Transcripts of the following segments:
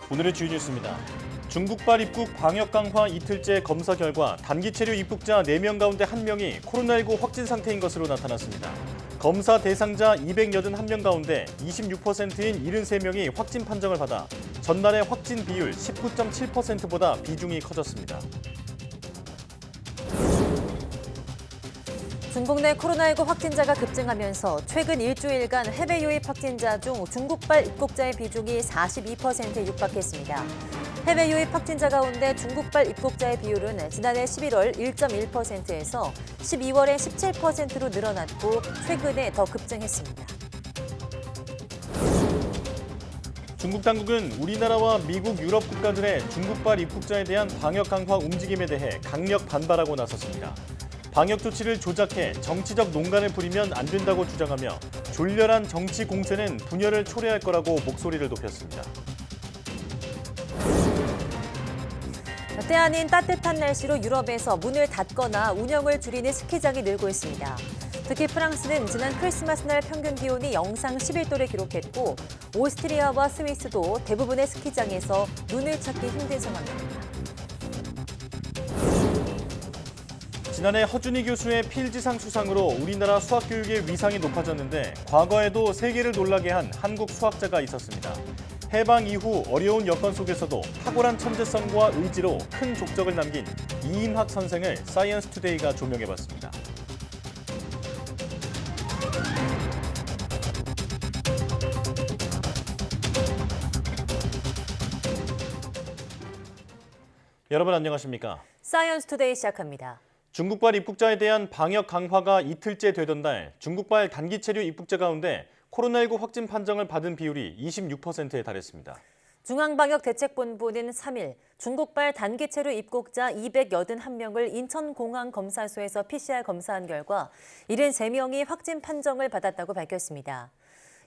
오늘의 주요 뉴스입니다. 중국발 입국 방역 강화 이틀째 검사 결과 단기 체류 입국자 4명 가운데 1명이 코로나19 확진 상태인 것으로 나타났습니다. 검사 대상자 281명 가운데 26%인 73명이 확진 판정을 받아 전날의 확진 비율 19.7%보다 비중이 커졌습니다. 중국 내 코로나19 확진자가 급증하면서 최근 일주일간 해외 유입 확진자 중 중국발 입국자의 비중이 42%에 육박했습니다. 해외 유입 확진자 가운데 중국발 입국자의 비율은 지난해 11월 1.1%에서 12월에 17%로 늘어났고 최근에 더 급증했습니다. 중국 당국은 우리나라와 미국, 유럽 국가들의 중국발 입국자에 대한 방역 강화 움직임에 대해 강력 반발하고 나섰습니다. 방역 조치를 조작해 정치적 농간을 부리면 안 된다고 주장하며 졸렬한 정치 공세는 분열을 초래할 거라고 목소리를 높였습니다. 때 아닌 따뜻한 날씨로 유럽에서 문을 닫거나 운영을 줄이는 스키장이 늘고 있습니다. 특히 프랑스는 지난 크리스마스 날 평균 기온이 영상 11도를 기록했고 오스트리아와 스위스도 대부분의 스키장에서 눈을 찾기 힘든 상황입니다. 지난해 허준희 교수의 필지상 수상으로 우리나라 수학교육의 위상이 높아졌는데 과거에도 세계를 놀라게 한 한국 수학자가 있었습니다. 해방 이후 어려운 여건 속에서도 탁월한 천재성과 의지로 큰 족적을 남긴 이인학 선생을 사이언스 투데이가 조명해봤습니다. 여러분 안녕하십니까? 사이언스 투데이 시작합니다. 중국발 입국자에 대한 방역 강화가 이틀째 되던 날 중국발 단기 체류 입국자 가운데 코로나19 확진 판정을 받은 비율이 26%에 달했습니다. 중앙방역대책본부는 3일 중국발 단기 체류 입국자 281명을 인천공항검사소에서 PCR 검사한 결과 73명이 확진 판정을 받았다고 밝혔습니다.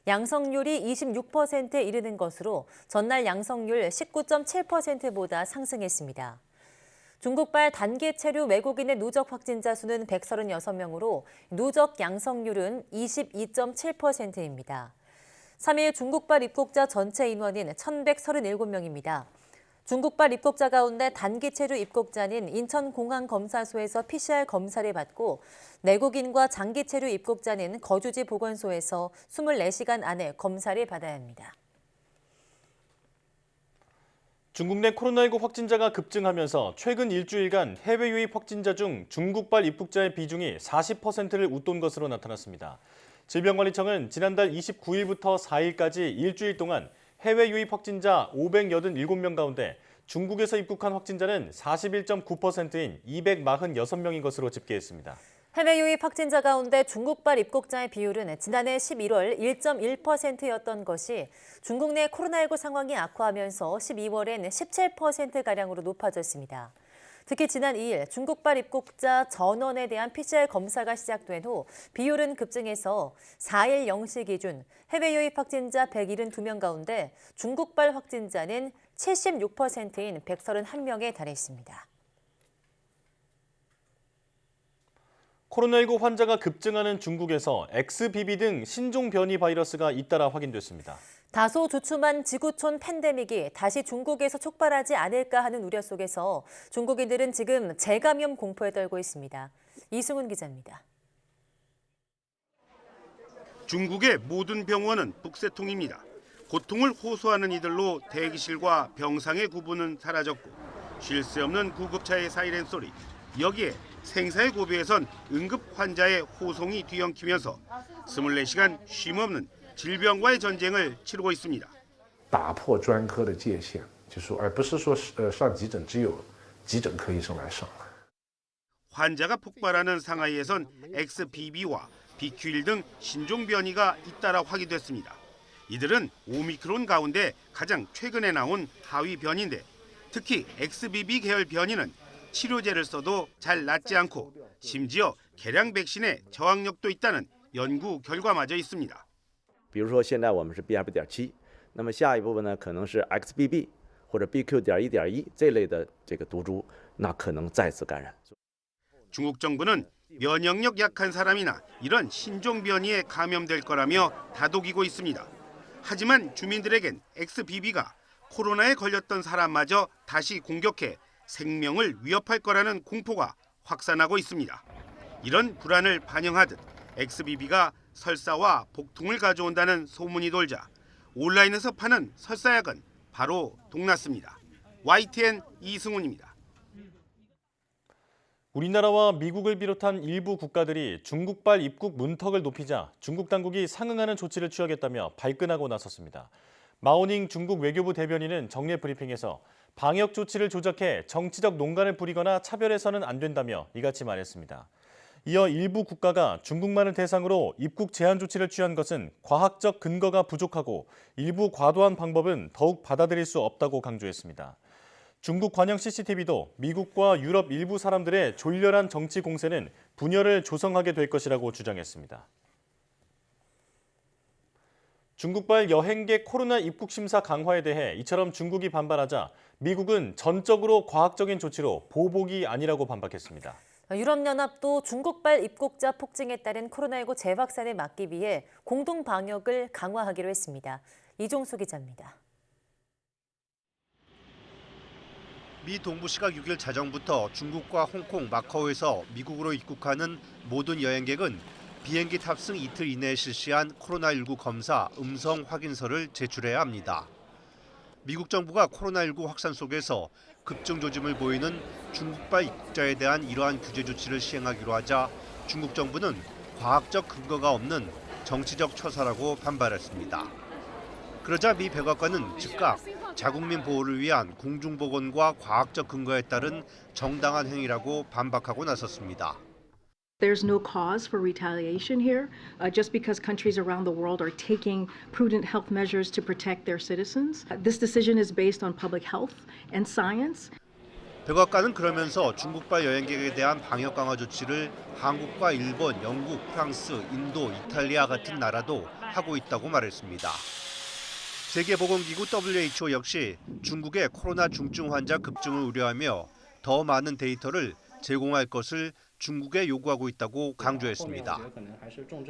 양성률이 26%에 이르는 것으로 전날 양성률 19.7%보다 상승했습니다. 중국발 단기 체류 외국인의 누적 확진자 수는 136명으로 누적 양성률은 22.7%입니다. 3일 중국발 입국자 전체 인원은 1,137명입니다. 중국발 입국자 가운데 단기 체류 입국자는 인천공항검사소에서 PCR 검사를 받고 내국인과 장기 체류 입국자는 거주지 보건소에서 24시간 안에 검사를 받아야 합니다. 중국 내 코로나19 확진자가 급증하면서 최근 일주일간 해외 유입 확진자 중 중국발 입국자의 비중이 40%를 웃돈 것으로 나타났습니다. 질병관리청은 지난달 29일부터 4일까지 일주일 동안 해외 유입 확진자 587명 가운데 중국에서 입국한 확진자는 41.9%인 246명인 것으로 집계했습니다. 해외 유입 확진자 가운데 중국발 입국자의 비율은 지난해 11월 1.1%였던 것이 중국 내 코로나19 상황이 악화하면서 12월엔 17%가량으로 높아졌습니다. 특히 지난 2일 중국발 입국자 전원에 대한 PCR 검사가 시작된 후 비율은 급증해서 4일 0시 기준 해외 유입 확진자 172명 가운데 중국발 확진자는 76%인 131명에 달했습니다. 코로나19 환자가 급증하는 중국에서 XBB 등 신종 변이 바이러스가 잇따라 확인됐습니다. 다소 주춤한 지구촌 팬데믹이 다시 중국에서 촉발하지 않을까 하는 우려 속에서 중국인들은 지금 재감염 공포에 떨고 있습니다. 이승훈 기자입니다. 중국의 모든 병원은 북새통입니다. 고통을 호소하는 이들로 대기실과 병상의 구분은 사라졌고 쉴 새 없는 구급차의 사이렌 소리, 여기에 생사의 고비에선 응급 환자의 호송이 뒤엉키면서 24시간 쉼없는 질병과의 전쟁을 치르고 있습니다. 打破专科的界限，就是而不是说上急诊只有急诊科医生来上。 환자가 폭발하는 상하이에선 XBB와 BQ1 등 신종 변이가 잇따라 확인됐습니다. 이들은 오미크론 가운데 가장 최근에 나온 하위 변이인데 특히 XBB 계열 변이는 치료제를 써도 잘 낫지 않고 심지어 개량 백신의 저항력도 있다는 연구 결과마저 있습니다. 比如说现在我们是 BF.7， 那么下一步呢可能是 XBB 或者 BQ.1.1 这类的这个毒株，那可能再次感染。 중국 정부는 면역력 약한 사람이나 이런 신종 변이에 감염될 거라며 다독이고 있습니다. 하지만 주민들에겐 XBB가 코로나에 걸렸던 사람마저 다시 공격해 생명을 위협할 거라는 공포가 확산하고 있습니다. 이런 불안을 반영하듯 XBB가 설사와 복통을 가져온다는 소문이 돌자 온라인에서 파는 설사약은 바로 동났습니다. YTN 이승훈입니다. 우리나라와 미국을 비롯한 일부 국가들이 중국발 입국 문턱을 높이자 중국 당국이 상응하는 조치를 취하겠다며 발끈하고 나섰습니다. 마오닝 중국 외교부 대변인은 정례 브리핑에서 방역 조치를 조작해 정치적 농간을 부리거나 차별해서는 안 된다며 이같이 말했습니다. 이어 일부 국가가 중국만을 대상으로 입국 제한 조치를 취한 것은 과학적 근거가 부족하고 일부 과도한 방법은 더욱 받아들일 수 없다고 강조했습니다. 중국 관영 CCTV도 미국과 유럽 일부 사람들의 졸렬한 정치 공세는 분열을 조성하게 될 것이라고 주장했습니다. 중국발 여행객 코로나 입국 심사 강화에 대해 이처럼 중국이 반발하자 미국은 전적으로 과학적인 조치로 보복이 아니라고 반박했습니다. 유럽연합도 중국발 입국자 폭증에 따른 코로나19 재확산을 막기 위해 공동 방역을 강화하기로 했습니다. 이종수 기자입니다. 미 동부시가 6일 자정부터 중국과 홍콩, 마카오에서 미국으로 입국하는 모든 여행객은 비행기 탑승 이틀 이내에 실시한 코로나19 검사 음성 확인서를 제출해야 합니다. 미국 정부가 코로나19 확산 속에서 급증 조짐을 보이는 중국발 입국자에 대한 이러한 규제 조치를 시행하기로 하자 중국 정부는 과학적 근거가 없는 정치적 처사라고 반발했습니다. 그러자 미 백악관은 즉각 자국민 보호를 위한 공중보건과 과학적 근거에 따른 정당한 행위라고 반박하고 나섰습니다. There's no cause for retaliation here, just because countries around the world are taking prudent health measures to protect their citizens. This decision is based on public health and science. 백악관은 그러면서 중국발 여행객에 대한 방역 강화 조치를 한국과 일본, 영국, 프랑스, 인도, 이탈리아 같은 나라도 하고 있다고 말했습니다. 세계보건기구 WHO 역시 중국의 코로나 중증 환자 급증을 우려하며 더 많은 데이터를 제공할 것을 중국에 요구하고 있다고 강조했습니다.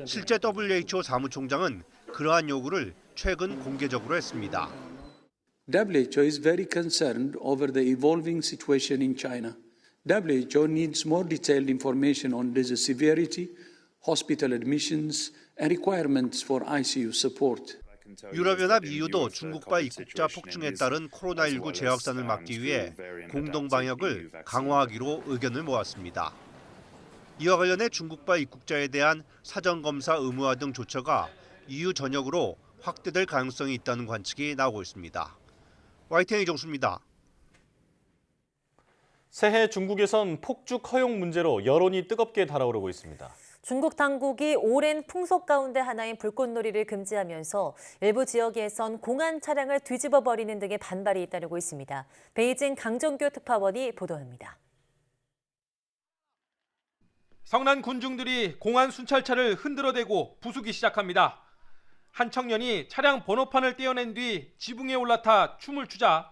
실제 WHO 사무총장은 그러한 요구를 최근 공개적으로 했습니다. WHO is very concerned over the evolving situation in China. WHO needs more detailed information on disease severity, hospital admissions, and requirements for ICU support. 유럽연합 EU도 중국발 입국자 폭증에 따른 코로나19 재확산을 막기 위해 공동 방역을 강화하기로 의견을 모았습니다. 이와 관련해 중국발 입국자에 대한 사전검사 의무화 등 조처가 EU 전역으로 확대될 가능성이 있다는 관측이 나오고 있습니다. YTN 이종수입니다. 새해 중국에선 폭죽 허용 문제로 여론이 뜨겁게 달아오르고 있습니다. 중국 당국이 오랜 풍속 가운데 하나인 불꽃놀이를 금지하면서 일부 지역에선 공안 차량을 뒤집어 버리는 등의 반발이 잇따르고 있습니다. 베이징 강정규 특파원이 보도합니다. 성난 군중들이 공안 순찰차를 흔들어대고 부수기 시작합니다. 한 청년이 차량 번호판을 떼어낸 뒤 지붕에 올라타 춤을 추자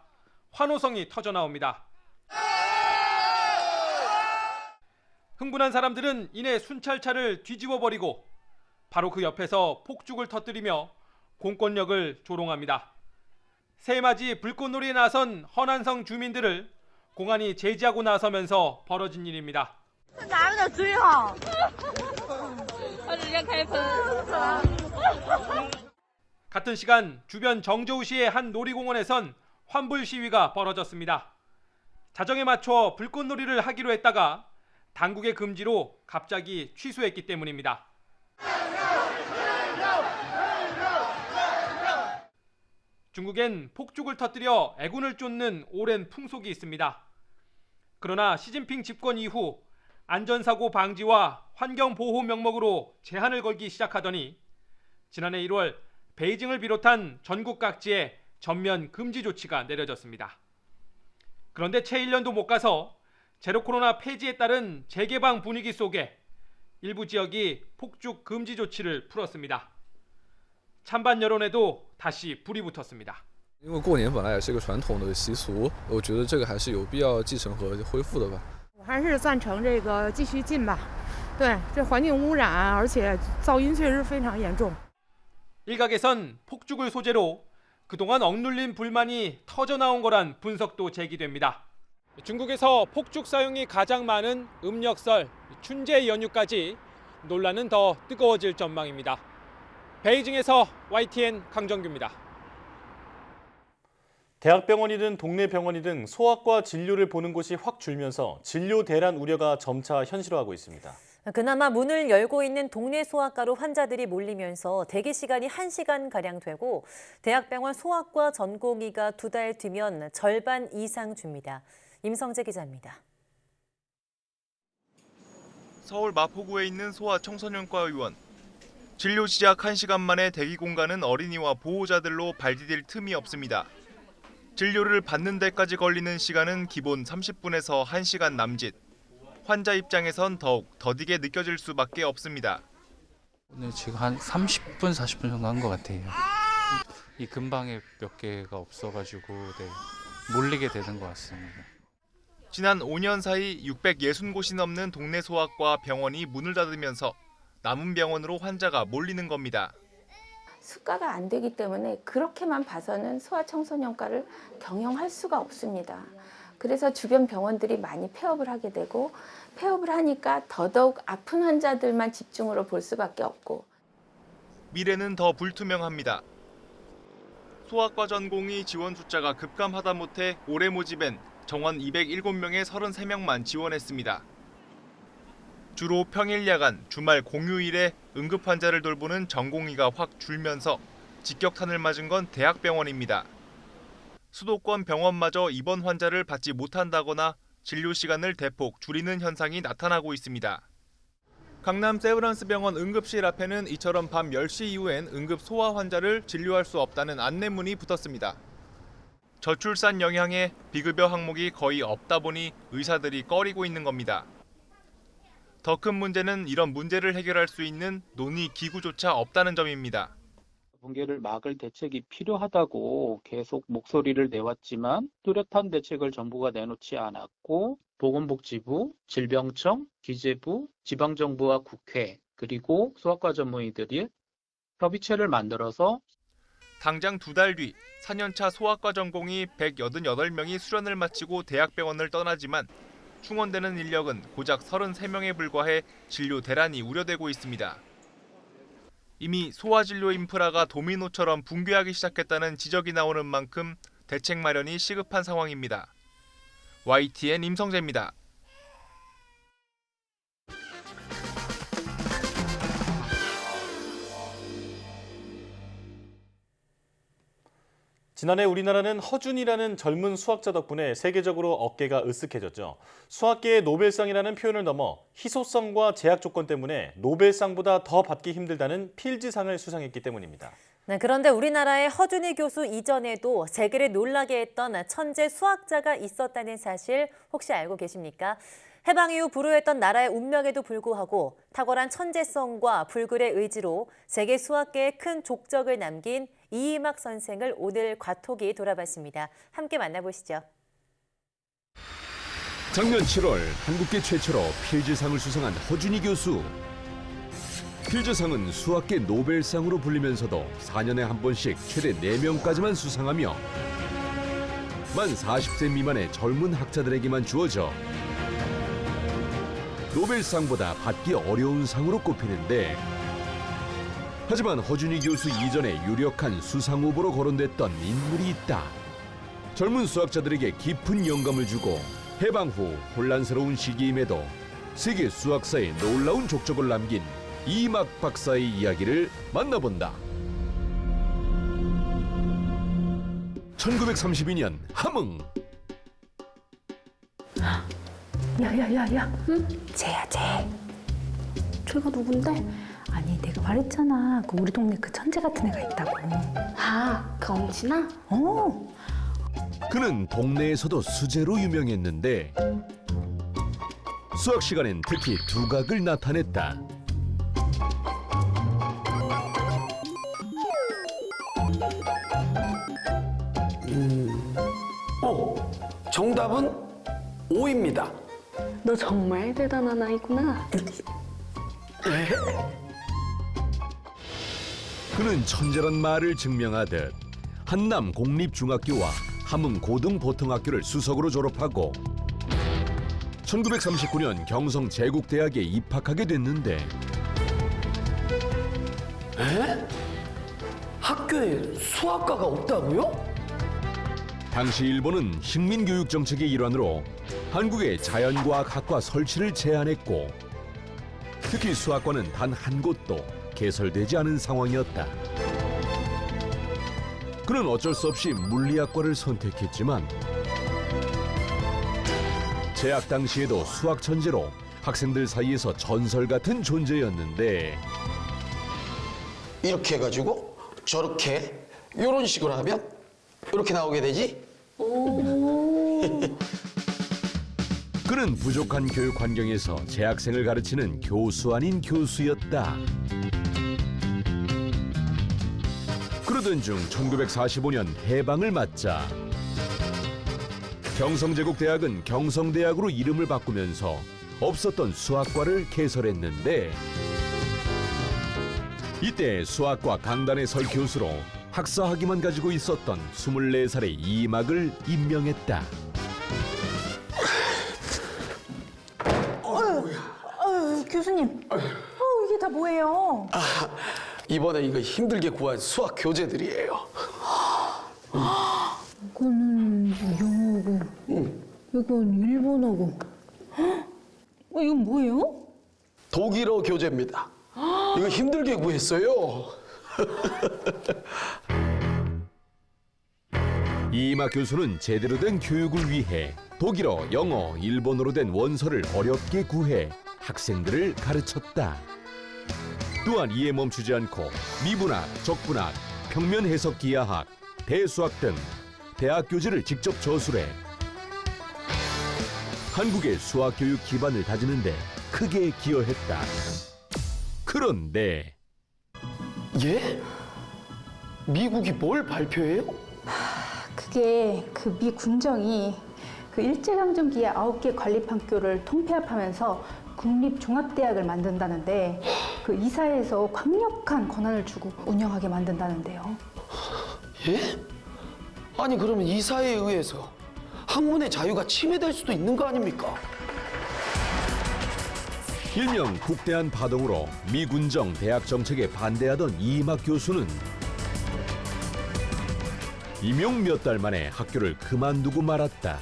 환호성이 터져나옵니다. 흥분한 사람들은 이내 순찰차를 뒤집어버리고 바로 그 옆에서 폭죽을 터뜨리며 공권력을 조롱합니다. 새해맞이 불꽃놀이에 나선 허난성 주민들을 공안이 제지하고 나서면서 벌어진 일입니다. 같은 시간 주변 정저우시의 한 놀이공원에선 환불 시위가 벌어졌습니다. 자정에 맞춰 불꽃놀이를 하기로 했다가 당국의 금지로 갑자기 취소했기 때문입니다. 중국엔 폭죽을 터뜨려 애군을 쫓는 오랜 풍속이 있습니다. 그러나 시진핑 집권 이후 안전사고 방지와 환경보호 명목으로 제한을 걸기 시작하더니 지난해 1월 베이징을 비롯한 전국 각지에 전면 금지 조치가 내려졌습니다. 그런데 채 1년도 못 가서 제로 코로나 폐지에 따른 재개방 분위기 속에 일부 지역이 폭죽 금지 조치를 풀었습니다. 찬반 여론에도 다시 불이 붙었습니다. 因为过年本来也是一个传统的习俗，我觉得这个还是有必要继承和恢复的吧。我还是赞成这个继续禁吧。对，这环境污染，而且噪音确实非常严重。 일각에선 폭죽을 소재로 그동안 억눌린 불만이 터져나온 거란 분석도 제기됩니다. 중국에서 폭죽 사용이 가장 많은 음력설, 춘제 연휴까지 논란은 더 뜨거워질 전망입니다. 베이징에서 YTN 강정규입니다. 대학병원이든 동네 병원이든 소아과 진료를 보는 곳이 확 줄면서 진료 대란 우려가 점차 현실화하고 있습니다. 그나마 문을 열고 있는 동네 소아과로 환자들이 몰리면서 대기 시간이 1시간가량 되고 대학병원 소아과 전공의가 2달 뒤면 절반 이상 줍니다. 임성재 기자입니다. 서울 마포구에 있는 소아청소년과 의원. 진료 시작 1시간 만에 대기 공간은 어린이와 보호자들로 발디딜 틈이 없습니다. 진료를 받는 데까지 걸리는 시간은 기본 30분에서 1시간 남짓. 환자 입장에선 더욱 더디게 느껴질 수밖에 없습니다. 오늘 지금 한 30분, 40분 정도 한 것 같아요. 이 근방에 몇 개가 없어가지고 몰리게 되는 것 같습니다. 지난 5년 사이 660곳이 넘는 동네 소아과 병원이 문을 닫으면서 남은 병원으로 환자가 몰리는 겁니다. 수가가 안 되기 때문에 그렇게만 봐서는 소아청소년과를 경영할 수가 없습니다. 그래서 주변 병원들이 많이 폐업을 하게 되고 폐업을 하니까 더더욱 아픈 환자들만 집중으로 볼 수밖에 없고. 미래는 더 불투명합니다. 소아과 전공의 지원 숫자가 급감하다 못해 올해 모집엔 정원 207명에 33명만 지원했습니다. 주로 평일 야간, 주말 공휴일에 응급 환자를 돌보는 전공의가 확 줄면서 직격탄을 맞은 건 대학병원입니다. 수도권 병원마저 입원 환자를 받지 못한다거나 진료 시간을 대폭 줄이는 현상이 나타나고 있습니다. 강남 세브란스병원 응급실 앞에는 이처럼 밤 10시 이후엔 응급 소아 환자를 진료할 수 없다는 안내문이 붙었습니다. 저출산 영향에 비급여 항목이 거의 없다 보니 의사들이 꺼리고 있는 겁니다. 더 큰 문제는 이런 문제를 해결할 수 있는 논의 기구조차 없다는 점입니다. 붕괴를 막을 대책이 필요하다고 계속 목소리를 내왔지만 뚜렷한 대책을 정부가 내놓지 않았고 보건복지부, 질병청, 기재부, 지방정부와 국회 그리고 소아과 전문의들이 협의체를 만들어서 당장 2달 뒤 4년차 소아과 전공의 188명이 수련을 마치고 대학병원을 떠나지만 충원되는 인력은 고작 33명에 불과해 진료 대란이 우려되고 있습니다. 이미 소아진료 인프라가 도미노처럼 붕괴하기 시작했다는 지적이 나오는 만큼 대책 마련이 시급한 상황입니다. YTN 임성재입니다. 지난해 우리나라는 허준이라는 젊은 수학자 덕분에 세계적으로 어깨가 으쓱해졌죠. 수학계의 노벨상이라는 표현을 넘어 희소성과 제약 조건 때문에 노벨상보다 더 받기 힘들다는 필즈상을 수상했기 때문입니다. 네, 그런데 우리나라의 허준이 교수 이전에도 세계를 놀라게 했던 천재 수학자가 있었다는 사실 혹시 알고 계십니까? 해방 이후 불우했던 나라의 운명에도 불구하고 탁월한 천재성과 불굴의 의지로 세계 수학계에 큰 족적을 남긴 이희막 선생을 오늘 과톡이 돌아봤습니다. 함께 만나보시죠. 작년 7월 한국계 최초로 필즈상을 수상한 허준이 교수. 필즈상은 수학계 노벨상으로 불리면서도 4년에 한 번씩 최대 4명까지만 수상하며 만 40세 미만의 젊은 학자들에게만 주어져 노벨상보다 받기 어려운 상으로 꼽히는데 하지만 허준이 교수 이전에 유력한 수상 후보로 거론됐던 인물이 있다. 젊은 수학자들에게 깊은 영감을 주고 해방 후 혼란스러운 시기임에도 세계 수학사에 놀라운 족적을 남긴 이희막 박사의 이야기를 만나본다. 1932년 함흥. 야야야야, 응? 쟤야 쟤. 쟤가 누군데? 아니 내가 말했잖아. 그 우리 동네 그 천재 같은 애가 있다고. 아, 그 엄진아? 어. 그는 동네에서도 수재로 유명했는데 수학 시간엔 특히 두각을 나타냈다. 정답은 5입니다. 너 정말 대단한 아이구나. 그는 천재란 말을 증명하듯 한남 공립중학교와 함흥 고등보통학교를 수석으로 졸업하고 1939년 경성 제국대학에 입학하게 됐는데 에? 학교에 수학과가 없다고요? 당시 일본은 식민교육 정책의 일환으로 한국의 자연과학학과 설치를 제안했고 특히 수학과는 단 한 곳도 개설되지 않은 상황이었다. 그는 어쩔 수 없이 물리학과를 선택했지만 재학 당시에도 수학 천재로 학생들 사이에서 전설 같은 존재였는데 이렇게 해가지고 저렇게 이런 식으로 하면 이렇게 나오게 되지? 그는 부족한 교육 환경에서 재학생을 가르치는 교수 아닌 교수였다. 그러던 중 1945년 해방을 맞자 경성제국대학은 경성대학으로 이름을 바꾸면서 없었던 수학과를 개설했는데 이때 수학과 강단에 설 교수로 학사 학위만 가지고 있었던 24살의 이막을 임명했다. 교수님, 이게 다 뭐예요? 이번에 이거 힘들게 구한 수학 교재들이에요. 이거는 영어고, 이건 일본어고. 이건 뭐예요? 독일어 교재입니다. 이거 힘들게 구했어요. 이막 교수는 제대로 된 교육을 위해 독일어, 영어, 일본어로 된 원서를 어렵게 구해 학생들을 가르쳤다. 또한 이에 멈추지 않고 미분학, 적분학, 평면 해석 기하학, 대수학 등 대학 교재를 직접 저술해 한국의 수학 교육 기반을 다지는 데 크게 기여했다. 그런데 예? 미국이 뭘 발표해요? 그게 그 미 군정이 그 일제강점기에 9개 관립학교를 통폐합하면서 국립종합대학을 만든다는데 그 이사회에서 강력한 권한을 주고 운영하게 만든다는데요. 예? 아니 그러면 이사회에 의해서 학문의 자유가 침해될 수도 있는 거 아닙니까? 일명 국대한 파동으로 미군정 대학 정책에 반대하던 이막 교수는 임용 몇 달 만에 학교를 그만두고 말았다.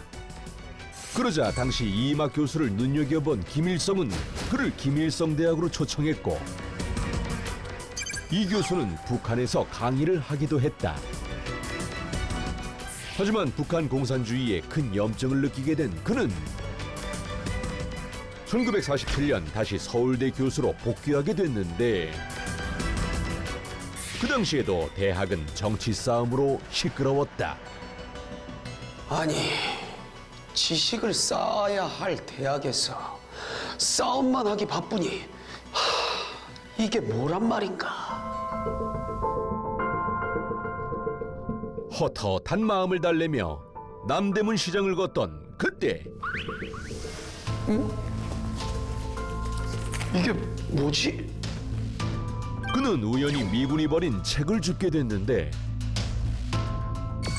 그러자 당시 이막 교수를 눈여겨본 김일성은 그를 김일성 대학으로 초청했고 이 교수는 북한에서 강의를 하기도 했다. 하지만 북한 공산주의에 큰 염증을 느끼게 된 그는 1947년 다시 서울대 교수로 복귀하게 됐는데 그 당시에도 대학은 정치 싸움으로 시끄러웠다. 아니 지식을 쌓아야 할 대학에서 싸움만 하기 바쁘니 이게 뭐란 말인가? 헛헛한 마음을 달래며 남대문 시장을 걷던 그때 이게 뭐지? 그는 우연히 미군이 버린 책을 줍게 됐는데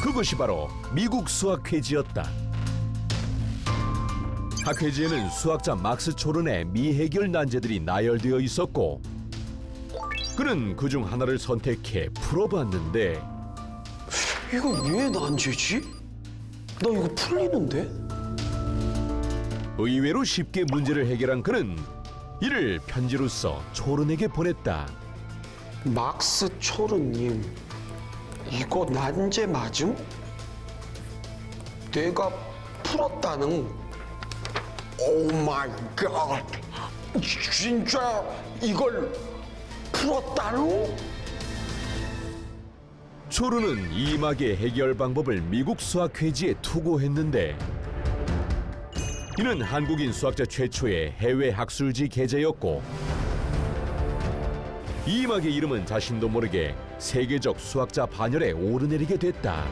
그것이 바로 미국 수학회지였다. 학회지에는 수학자 막스 초른의 미해결 난제들이 나열되어 있었고 그는 그중 하나를 선택해 풀어봤는데 이거 왜 난제지? 나 이거 풀리는데? 의외로 쉽게 문제를 해결한 그는 이를 편지로 써 초른에게 보냈다. 막스 초른님, 이거 난제 맞음? 내가 풀었다는? 오 마이 갓! 진짜 이걸 풀었다는? 초른은 이막의 해결 방법을 미국 수학회지에 투고했는데 이는 한국인 수학자 최초의 해외 학술지 게재였고 이막의 이름은 자신도 모르게 세계적 수학자 반열에 오르내리게 됐다.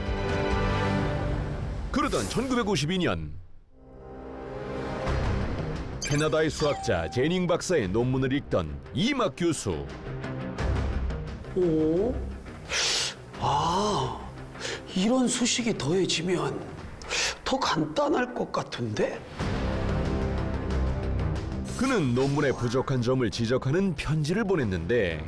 그러던 1952년 캐나다의 수학자 제닝 박사의 논문을 읽던 이막 교수. 오? 아, 이런 소식이 더해지면 더 간단할 것 같은데? 그는 논문의 부족한 점을 지적하는 편지를 보냈는데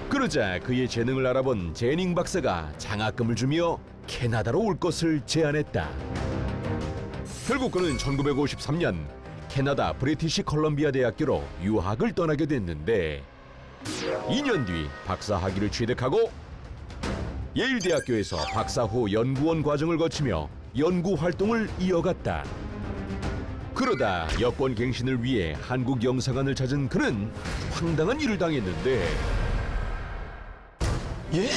그러자 그의 재능을 알아본 제닝 박사가 장학금을 주며 캐나다로 올 것을 제안했다. 결국 그는 1953년 캐나다 브리티시 컬럼비아 대학교로 유학을 떠나게 됐는데 2년 뒤 박사 학위를 취득하고 예일 대학교에서 박사 후 연구원 과정을 거치며 연구 활동을 이어갔다. 그러다 여권 갱신을 위해 한국 영사관을 찾은 그는 황당한 일을 당했는데 예?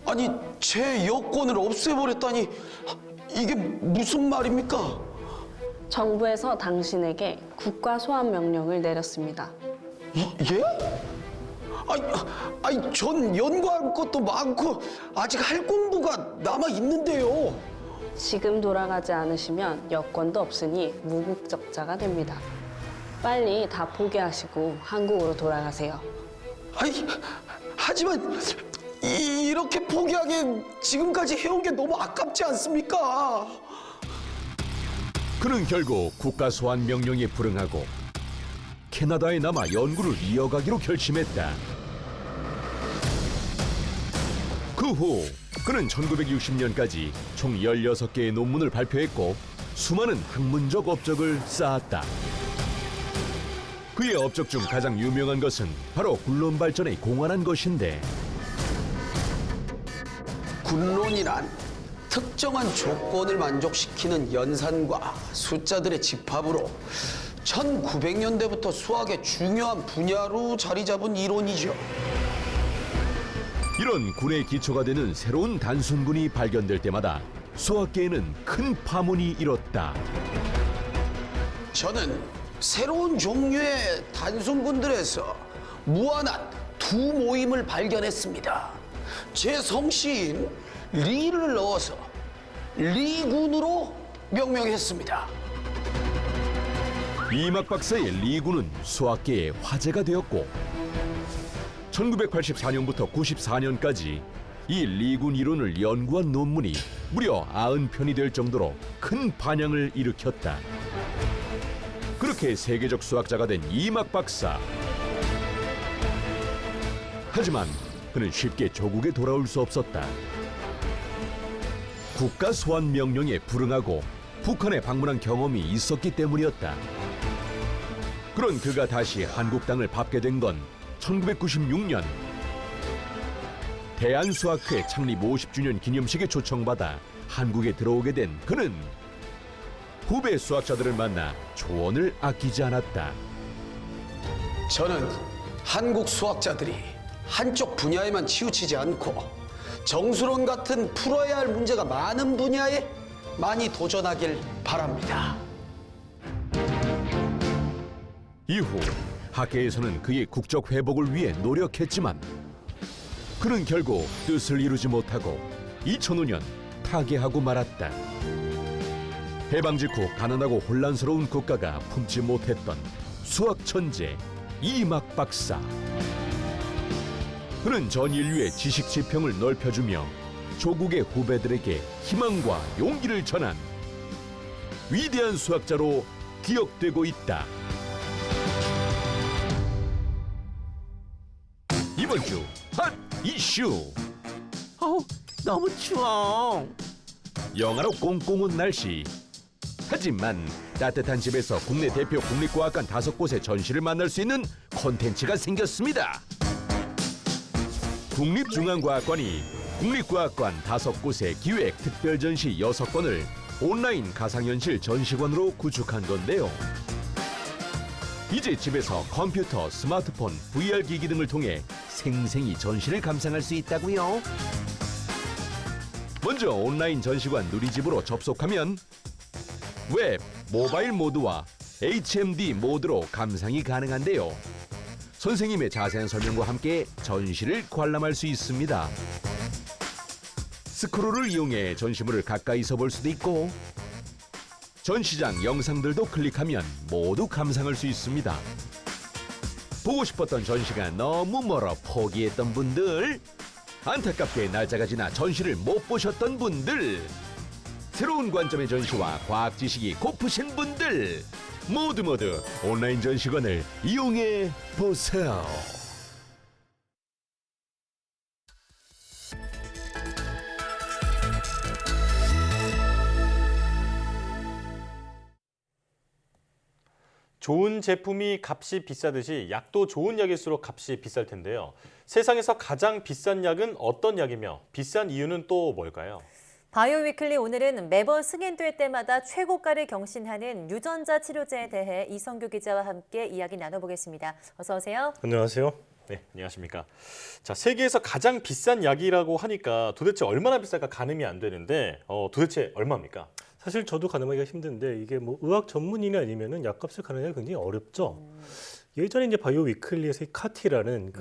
아니, 제 여권을 없애버렸다니 이게 무슨 말입니까? 정부에서 당신에게 국가 소환 명령을 내렸습니다. 예? 아니, 전 연구할 것도 많고 아직 할 공부가 남아 있는데요. 지금 돌아가지 않으시면 여권도 없으니 무국적자가 됩니다. 빨리 다 포기하시고 한국으로 돌아가세요. 아니, 하지만 이렇게 포기하기엔 지금까지 해온 게 너무 아깝지 않습니까? 그는 결국 국가 소환 명령에 불응하고 캐나다에 남아 연구를 이어가기로 결심했다. 그 후 그는 1960년까지 총 16개의 논문을 발표했고 수많은 학문적 업적을 쌓았다. 그의 업적 중 가장 유명한 것은 바로 군론 발전에 공헌한 것인데 군론이란 특정한 조건을 만족시키는 연산과 숫자들의 집합으로 1900년대부터 수학의 중요한 분야로 자리 잡은 이론이죠. 이런 군의 기초가 되는 새로운 단순군이 발견될 때마다 수학계에는 큰 파문이 일었다. 저는 새로운 종류의 단순군들에서 무한한 두 모임을 발견했습니다. 제 성씨인 리를 넣어서 리군으로 명명했습니다. 이막 박사의 리군은 수학계의 화제가 되었고 1984년부터 94년까지 이 리군 이론을 연구한 논문이 무려 90편이 될 정도로 큰 반향을 일으켰다. 그렇게 세계적 수학자가 된 이막 박사. 하지만 그는 쉽게 조국에 돌아올 수 없었다. 국가 소환 명령에 불응하고 북한에 방문한 경험이 있었기 때문이었다. 그런 그가 다시 한국 땅을 밟게 된 건 1996년 대한수학회 창립 50주년 기념식에 초청받아 한국에 들어오게 된 그는 후배 수학자들을 만나 조언을 아끼지 않았다. 저는 한국 수학자들이 한쪽 분야에만 치우치지 않고 정수론 같은 풀어야 할 문제가 많은 분야에 많이 도전하길 바랍니다. 이후 학계에서는 그의 국적 회복을 위해 노력했지만 그는 결국 뜻을 이루지 못하고 2005년 타계하고 말았다. 해방 직후 가난하고 혼란스러운 국가가 품지 못했던 수학 천재 이막 박사. 그는 전 인류의 지식 지평을 넓혀주며 조국의 후배들에게 희망과 용기를 전한 위대한 수학자로 기억되고 있다. 이번 주 핫 이슈. 너무 추워. 영하로 꽁꽁 온 날씨. 하지만 따뜻한 집에서 국내 대표 국립과학관 5곳의 전시를 만날 수 있는 콘텐츠가 생겼습니다. 국립중앙과학관이 국립과학관 5곳의 기획 특별전시 6건을 온라인 가상현실 전시관으로 구축한 건데요. 이제 집에서 컴퓨터, 스마트폰, VR 기기 등을 통해 생생히 전시를 감상할 수 있다고요. 먼저 온라인 전시관 누리집으로 접속하면 웹, 모바일 모드와 HMD 모드로 감상이 가능한데요. 선생님의 자세한 설명과 함께 전시를 관람할 수 있습니다. 스크롤을 이용해 전시물을 가까이서 볼 수도 있고 전시장 영상들도 클릭하면 모두 감상할 수 있습니다. 보고 싶었던 전시가 너무 멀어 포기했던 분들 안타깝게 날짜가 지나 전시를 못 보셨던 분들, 새로운 관점의 전시와 과학 지식이 고프신 분들, 모두 온라인 전시관을 이용해 보세요. 좋은 제품이 값이 비싸듯이 약도 좋은 약일수록 값이 비쌀 텐데요. 세상에서 가장 비싼 약은 어떤 약이며 비싼 이유는 또 뭘까요? 바이오위클리 오늘은 매번 승인될 때마다 최고가를 경신하는 유전자 치료제에 대해 이성규 기자와 함께 이야기 나눠보겠습니다. 어서 오세요. 안녕하세요. 네, 안녕하십니까. 자, 세계에서 가장 비싼 약이라고 하니까 도대체 얼마나 비쌀까 가늠이 안 되는데 도대체 얼마입니까? 사실 저도 가늠하기가 힘든데 이게 뭐 의학 전문인이 아니면은 약값을 가늠하기가 굉장히 어렵죠. 예전에 이제 바이오위클리에서 이 카티라는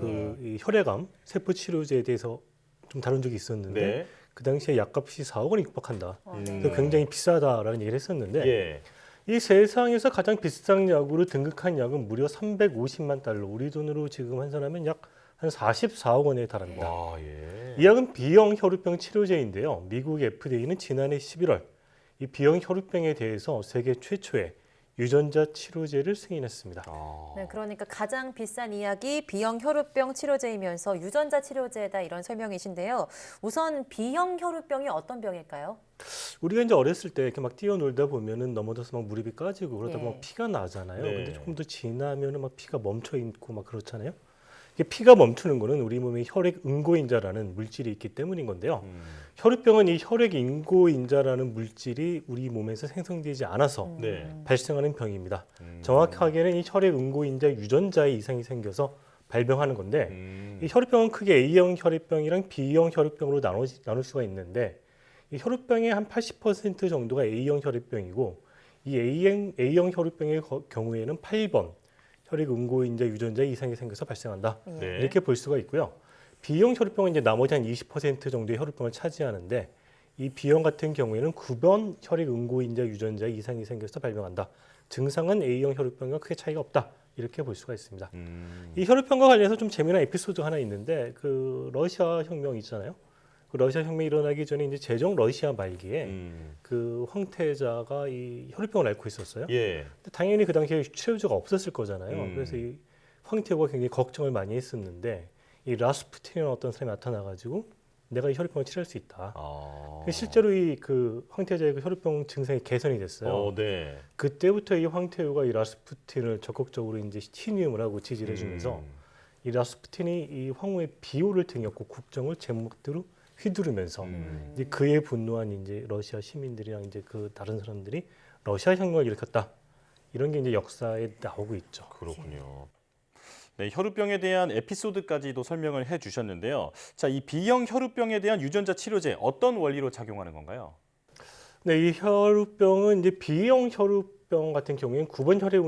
이 혈액암 세포 치료제에 대해서 좀 다룬 적이 있었는데 네. 그 당시에 약값이 4억 원에 육박한다. 그래서 굉장히 비싸다라는 얘기를 했었는데 예. 이 세상에서 가장 비싼 약으로 등극한 약은 무려 350만 달러. 우리 돈으로 지금 환산하면 약 한 44억 원에 달합니다. 와, 예. 이 약은 B형 혈우병 치료제인데요. 미국 FDA는 지난해 11월 이 B형 혈우병에 대해서 세계 최초의 유전자 치료제를 승인했습니다. 네, 그러니까 가장 비싼 이약이 B형 혈우병 치료제이면서 유전자 치료제다 이런 설명이신데요. 우선 B형 혈우병이 어떤 병일까요? 우리가 이제 어렸을 때 이렇게 막 뛰어놀다 보면은 넘어져서 막 무릎이 까지고 그러다 보면 네. 피가 나잖아요. 네. 근데 조금 더 지나면은 막 피가 멈춰 있고 막 그렇잖아요. 이게 피가 멈추는 거는 우리 몸에 혈액 응고인자라는 물질이 있기 때문인 건데요. 혈우병은 이 혈액 응고인자라는 물질이 우리 몸에서 생성되지 않아서 네. 발생하는 병입니다. 정확하게는 이 혈액 응고인자 유전자에 이상이 생겨서 발병하는 건데 이 혈우병은 크게 A형 혈액병이랑 B형 혈액병으로 나눌 수가 있는데 이 혈우병의 한 80% 정도가 A형 혈액병이고 이 A형 혈우병의 경우에는 8번 혈액 응고인자 유전자 이상이 생겨서 발생한다. 네. 이렇게 볼 수가 있고요. B형 혈우병은 이제 나머지 한 20% 정도의 혈우병을 차지하는데 이 B형 같은 경우에는 9번 혈액 응고인자 유전자 이상이 생겨서 발병한다. 증상은 A형 혈우병과 크게 차이가 없다. 이렇게 볼 수가 있습니다. 이 혈우병과 관련해서 좀 재미난 에피소드 하나 있는데 그 러시아 혁명 있잖아요. 그 러시아 혁명이 일어나기 전에 이제 제정 러시아 말기에 그 황태자가 이 혈우병을 앓고 있었어요. 예. 근데 당연히 그 당시에 치료제가 없었을 거잖아요. 그래서 이 황태후가 굉장히 걱정을 많이 했었는데 이 라스푸틴이라는 어떤 사람이 나타나가지고 내가 이 혈우병을 치료할 수 있다. 실제로 이 그 황태자의 그 혈우병 증상이 개선이 됐어요. 네. 그때부터 이 황태후가 이 라스푸틴을 적극적으로 이제 친위음을 하고 지지를 해주면서 이 라스푸틴이 이 황후의 비호를 등였고 국정을 제멋대로 휘두르면서 이제 그에 분노한 이제 러시아 시민들이랑 이제 그 다른 사람들이 러시아 혁명을 일으켰다. 이런 게 이제 역사에 나오고 있죠. 그렇군요. 네, 혈우병에 대한 에피소드까지도 설명을 해주셨는데요. 자, 이 B형 혈우병에 대한 유전자 치료제 어떤 원리로 작용하는 건가요? 네, 이 혈우병은 이제 B형 혈우병 같은 경우에는 9번 혈액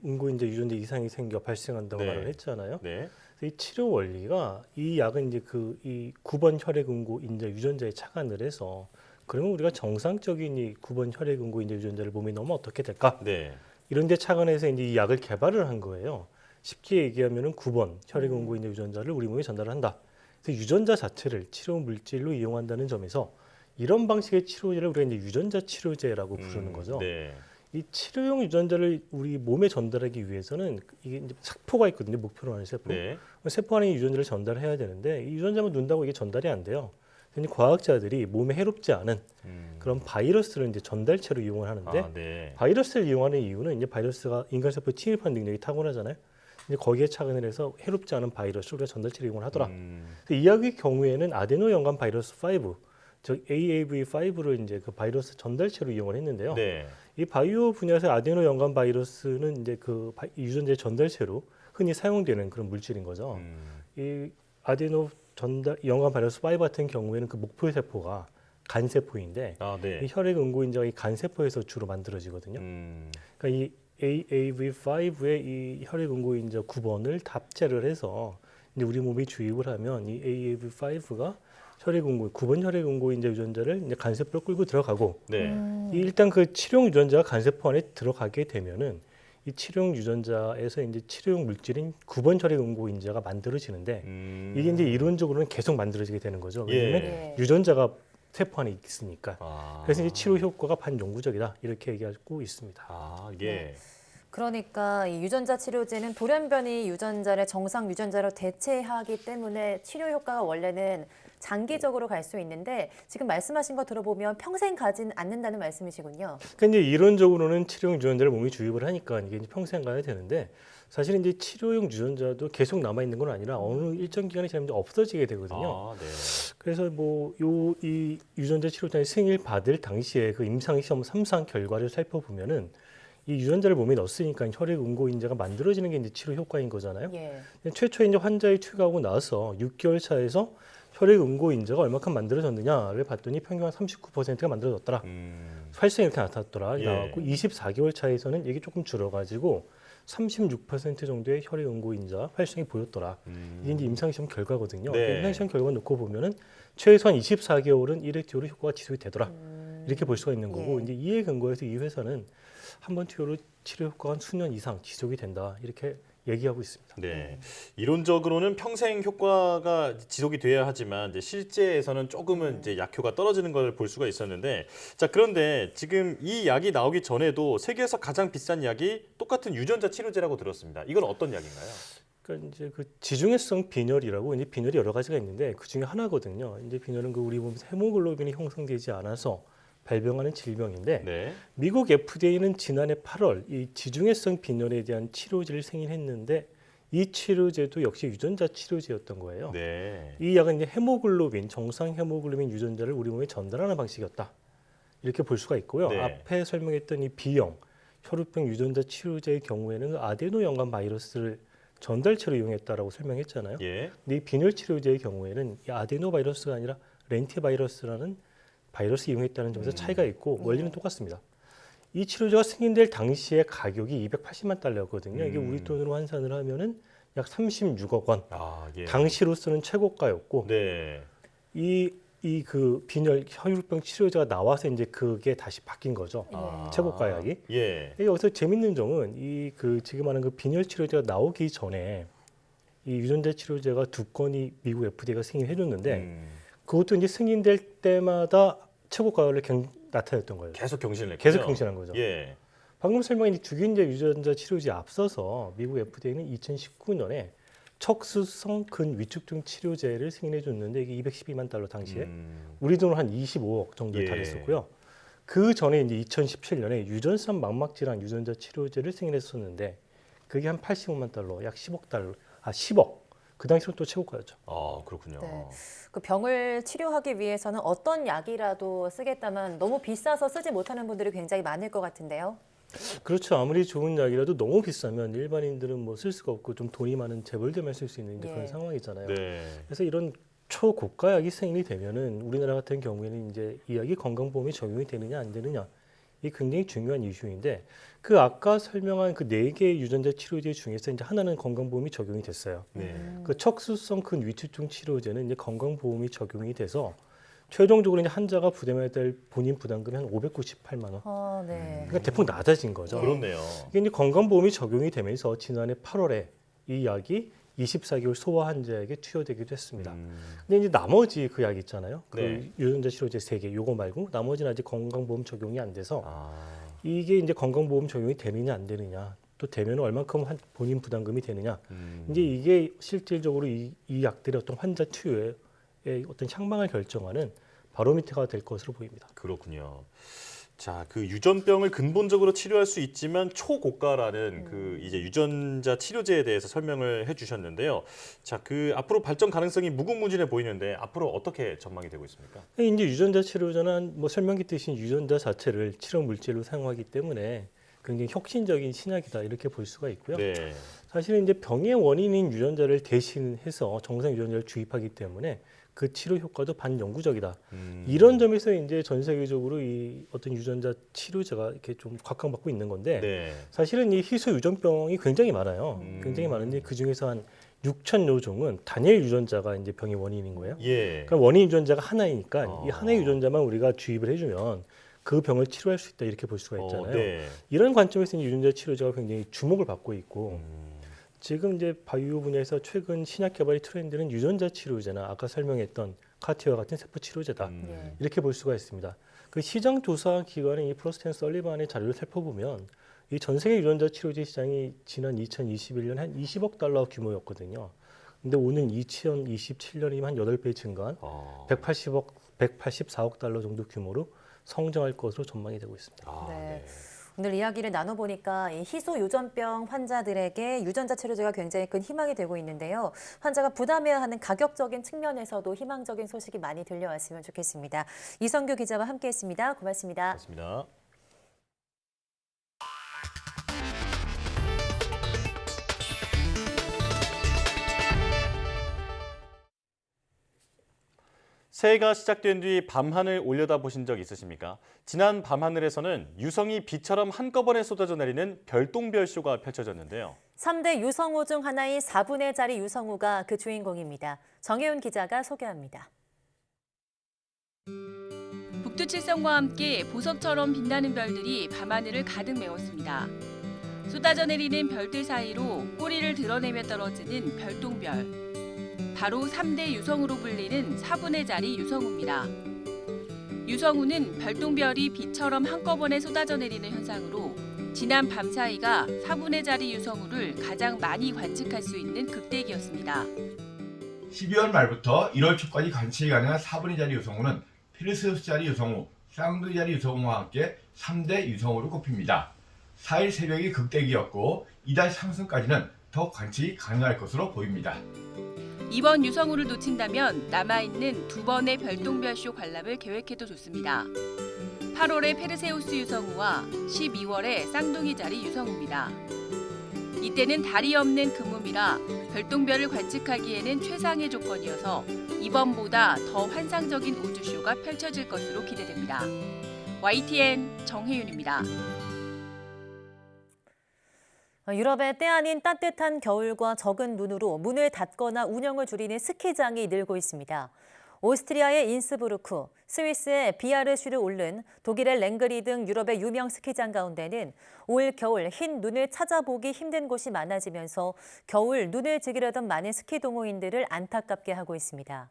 응고인자 유전자 이상이 생겨 발생한다고 말을 했잖아요. 네. 이 치료 원리가 이 약은 이제 이 9번 혈액 응고인자 유전자에 착안을 해서 그러면 우리가 정상적인 이 9번 혈액 응고인자 유전자를 몸에 넣으면 어떻게 될까? 네. 이런 데 착안해서 이제 이 약을 개발을 한 거예요. 쉽게 얘기하면은 9번 혈액 응고인자 유전자를 우리 몸에 전달을 한다. 그래서 유전자 자체를 치료 물질로 이용한다는 점에서 이런 방식의 치료제를 우리가 이제 유전자 치료제라고 부르는 거죠. 네. 이 치료용 유전자를 우리 몸에 전달하기 위해서는 이게 이제 세포가 있거든요. 목표로 하는 세포. 네. 세포 안에 유전자를 전달해야 되는데 이 유전자만 둔다고 이게 전달이 안 돼요. 그래서 과학자들이 몸에 해롭지 않은 그런 바이러스를 이제 전달체로 이용을 하는데 네. 바이러스를 이용하는 이유는 이제 바이러스가 인간 세포에 침입하는 능력이 탁월하잖아요. 이제 거기에 착안을 해서 해롭지 않은 바이러스를 우리가 전달체로 이용을 하더라. 이 약의 경우에는 아데노 연관 바이러스 5, 즉 AAV5를 이제 그 바이러스 전달체로 이용을 했는데요. 네. 이 바이오 분야에서 아데노 연관 바이러스는 이제 그 유전자의 전달체로 흔히 사용되는 그런 물질인 거죠. 이 아데노 연관 바이러스 5 같은 경우에는 그 목표 세포가 간 세포인데 네. 이 혈액 응고인자가 이 간 세포에서 주로 만들어지거든요. 그러니까 이 AAV5의 이 혈액 응고인자 9번을 답제를 해서 이제 우리 몸에 주입을 하면 이 AAV5가 혈액 응고 9번 혈액 응고인자 유전자를 이제 간세포로 끌고 들어가고 네. 일단 그 치료용 유전자가 간세포 안에 들어가게 되면은 이 치료용 유전자에서 이제 치료용 물질인 9번 혈액 응고인자가 만들어지는데 이게 이제 이론적으로는 계속 만들어지게 되는 거죠. 왜냐하면 예. 유전자가 세포 안에 있으니까. 아. 그래서 이제 치료 효과가 반영구적이다 이렇게 얘기하고 있습니다. 아, 예. 그러니까 이 유전자 치료제는 돌연변이 유전자를 정상 유전자로 대체하기 때문에 치료 효과가 원래는 장기적으로 갈 수 있는데 지금 말씀하신 거 들어보면 평생 가진 않는다는 말씀이시군요. 그러니까 이제 이론적으로는 치료용 유전자를 몸에 주입을 하니까 이게 이제 평생 가야 되는데 사실은 이제 치료용 유전자도 계속 남아 있는 건 아니라 어느 일정 기간이 지나면 없어지게 되거든요. 아, 네. 그래서 뭐 이 유전자 치료제의 승인을 받을 당시에 그 임상 시험 3상 결과를 살펴보면은 이 유전자를 몸에 넣었으니까 혈액 응고인자가 만들어지는 게 이제 치료 효과인 거잖아요. 예. 최초에 이제 환자에 투여하고 나서 6개월 차에서 혈액 응고인자가 얼마큼 만들어졌느냐를 봤더니 평균 한 39%가 만들어졌더라. 활성이 이렇게 나타났더라. 예. 나왔고 24개월 차에서는 이게 조금 줄어가지고 36% 정도의 혈액 응고인자 활성이 보였더라. 이게 이제 임상시험 결과거든요. 네. 임상시험 결과 놓고 보면은 최소한 24개월은 일회 투여로 효과가 지속이 되더라. 이렇게 볼 수가 있는 거고 이제 이에 근거해서 이 회사는 한 번 투여로 치료 효과가 한 수년 이상 지속이 된다. 이렇게 얘기하고 있습니다. 네, 이론적으로는 평생 효과가 지속이 돼야 하지만 이제 실제에서는 조금은 이제 약효가 떨어지는 걸 볼 수가 있었는데, 자 그런데 지금 이 약이 나오기 전에도 세계에서 가장 비싼 약이 똑같은 유전자 치료제라고 들었습니다. 이건 어떤 약인가요? 그러니까 이제 그 지중해성 빈혈이라고 이제 빈혈이 여러 가지가 있는데 그 중에 하나거든요. 이제 빈혈은 그 우리 몸에서 헤모글로빈이 형성되지 않아서 발병하는 질병인데 네. 미국 FDA는 지난해 8월 이 지중해성 빈혈에 대한 치료제를 승인했는데 이 치료제도 역시 유전자 치료제였던 거예요. 네. 이 약은 이제 헤모글로빈, 정상 헤모글로빈 유전자를 우리 몸에 전달하는 방식이었다. 이렇게 볼 수가 있고요. 네. 앞에 설명했던 이 B형 혈우병 유전자 치료제의 경우에는 아데노 연관 바이러스를 전달체로 이용했다라고 설명했잖아요. 예. 근데 이 빈혈 치료제의 경우에는 이 아데노 바이러스가 아니라 렌티 바이러스라는 바이러스 이용했다는 점에서 차이가 있고 원리는 똑같습니다. 이 치료제가 승인될 당시의 가격이 280만 달러거든요. 이게 우리 돈으로 환산을 하면은 약 36억 원. 아, 예. 당시로서는 최고가였고 네. 이 그 빈혈 혈우병 치료제가 나와서 이제 그게 다시 바뀐 거죠. 최고가 약이. 예. 여기서 재밌는 점은 이 그 지금 하는 그 빈혈 치료제가 나오기 전에 이 유전자 치료제가 2건이 미국 FDA가 승인해 줬는데 그것도 이제 승인될 때마다 최고가를 나타냈던 거예요. 계속 경신을 했군요. 계속 경신한 거죠. 예. 방금 설명한 주기인자 유전자 치료제에 앞서서 미국 FDA는 2019년에 척수성 근위축증 치료제를 승인해 줬는데 이게 212만 달러 당시에 우리 돈으로 한 25억 정도에 예. 달했었고요. 그 전에 이제 2017년에 유전성 망막 질환 유전자 치료제를 승인했었는데 그게 한 85만 달러, 약 10억 달러, 10억. 그 당시로 또 최고가였죠. 아, 그렇군요. 네. 그 병을 치료하기 위해서는 어떤 약이라도 쓰겠다면 너무 비싸서 쓰지 못하는 분들이 굉장히 많을 것 같은데요. 그렇죠. 아무리 좋은 약이라도 너무 비싸면 일반인들은 뭐 쓸 수가 없고 좀 돈이 많은 재벌들만 쓸 수 있는 이제 그런 상황이잖아요. 네. 그래서 이런 초고가 약이 승인이 되면은 우리나라 같은 경우에는 이제 이 약이 건강보험에 적용이 되느냐 안 되느냐 이게 굉장히 중요한 이슈인데 그 아까 설명한 그 4개의 유전자 치료제 중에서 이제 하나는 건강보험이 적용이 됐어요. 네. 그 척수성 근위축증 치료제는 이제 건강보험이 적용이 돼서 최종적으로 이제 환자가 부담해야 될 본인 부담금이 한 598만 원. 아, 네. 그러니까 대폭 낮아진 거죠. 그렇네요. 이게 이제 건강보험이 적용이 되면서 지난해 8월에 이 약이 24개월 소아 환자에게 투여되기도 했습니다. 근데 이제 나머지 그 약 있잖아요. 그 네. 유전자 치료제 3개, 요거 말고 나머지는 아직 건강보험 적용이 안 돼서 이게 이제 건강보험 적용이 되느냐 안 되느냐, 또 되면 얼만큼 본인 부담금이 되느냐. 이제 이게 실질적으로 이 약들의 어떤 환자 투여의 어떤 향방을 결정하는 바로미터가 될 것으로 보입니다. 그렇군요. 자, 그 유전병을 근본적으로 치료할 수 있지만 초고가라는 그 이제 유전자 치료제에 대해서 설명을 해주셨는데요. 자, 그 앞으로 발전 가능성이 무궁무진해 보이는데 앞으로 어떻게 전망이 되고 있습니까? 이제 유전자 치료제는 뭐 설명했듯이 유전자 자체를 치료 물질로 사용하기 때문에 굉장히 혁신적인 신약이다 이렇게 볼 수가 있고요. 네. 사실은 이제 병의 원인인 유전자를 대신해서 정상 유전자를 주입하기 때문에 그 치료 효과도 반영구적이다. 이런 점에서 이제 전 세계적으로 이 어떤 유전자 치료제가 이렇게 좀 각광받고 있는 건데 네. 사실은 이 희소 유전병이 굉장히 많아요. 굉장히 많은데 그 중에서 한 6,000여 종은 단일 유전자가 이제 병의 원인인 거예요. 예. 그러니까 원인 유전자가 하나이니까 이 하나의 유전자만 우리가 주입을 해주면 그 병을 치료할 수 있다 이렇게 볼 수가 있잖아요. 네. 이런 관점에서 유전자 치료제가 굉장히 주목을 받고 있고 지금 이제 바이오 분야에서 최근 신약 개발의 트렌드는 유전자 치료제나 아까 설명했던 카티와 같은 세포 치료제다 이렇게 볼 수가 있습니다. 그 시장 조사 기관인 이 프로스트 앤 설리반의 자료를 살펴보면 이 전 세계 유전자 치료제 시장이 지난 2021년 한 20억 달러 규모였거든요. 근데 오는 2027년이면 한 8배 증가한 184억 달러 정도 규모로 성장할 것으로 전망이 되고 있습니다. 네. 오늘 이야기를 나눠보니까 이 희소 유전병 환자들에게 유전자 치료제가 굉장히 큰 희망이 되고 있는데요. 환자가 부담해야 하는 가격적인 측면에서도 희망적인 소식이 많이 들려왔으면 좋겠습니다. 이성규 기자와 함께했습니다. 고맙습니다. 고맙습니다. 새해가 시작된 뒤 밤하늘 올려다보신 적 있으십니까? 지난 밤하늘에서는 유성이 비처럼 한꺼번에 쏟아져 내리는 별똥별쇼가 펼쳐졌는데요. 3대 유성우 중 하나인 4분의 자리 유성우가 그 주인공입니다. 정혜윤 기자가 소개합니다. 북두칠성과 함께 보석처럼 빛나는 별들이 밤하늘을 가득 메웠습니다. 쏟아져 내리는 별들 사이로 꼬리를 드러내며 떨어지는 별똥별. 바로 3대 유성우로 불리는 4분의 자리 유성우입니다. 유성우는 별똥별이 비처럼 한꺼번에 쏟아져 내리는 현상으로 지난 밤 사이가 4분의 자리 유성우를 가장 많이 관측할 수 있는 극대기였습니다. 12월 말부터 1월 초까지 관측이 가능한 4분의 자리 유성우는 페르세우스 자리 유성우, 쌍둥이 자리 유성우와 함께 3대 유성우로 꼽힙니다. 4일 새벽이 극대기였고 이달 상승까지는 더 관측이 가능할 것으로 보입니다. 이번 유성우를 놓친다면 남아있는 2번의 별똥별쇼 관람을 계획해도 좋습니다. 8월의 페르세우스 유성우와 12월의 쌍둥이 자리 유성우입니다. 이때는 달이 없는 금음이라 별똥별을 관측하기에는 최상의 조건이어서 이번보다 더 환상적인 우주쇼가 펼쳐질 것으로 기대됩니다. YTN 정혜윤입니다. 유럽의 때 아닌 따뜻한 겨울과 적은 눈으로 문을 닫거나 운영을 줄이는 스키장이 늘고 있습니다. 오스트리아의 인스부르크, 스위스의 비아르슈를 오른 독일의 랭그리 등 유럽의 유명 스키장 가운데는 올 겨울 흰 눈을 찾아보기 힘든 곳이 많아지면서 겨울 눈을 즐기려던 많은 스키 동호인들을 안타깝게 하고 있습니다.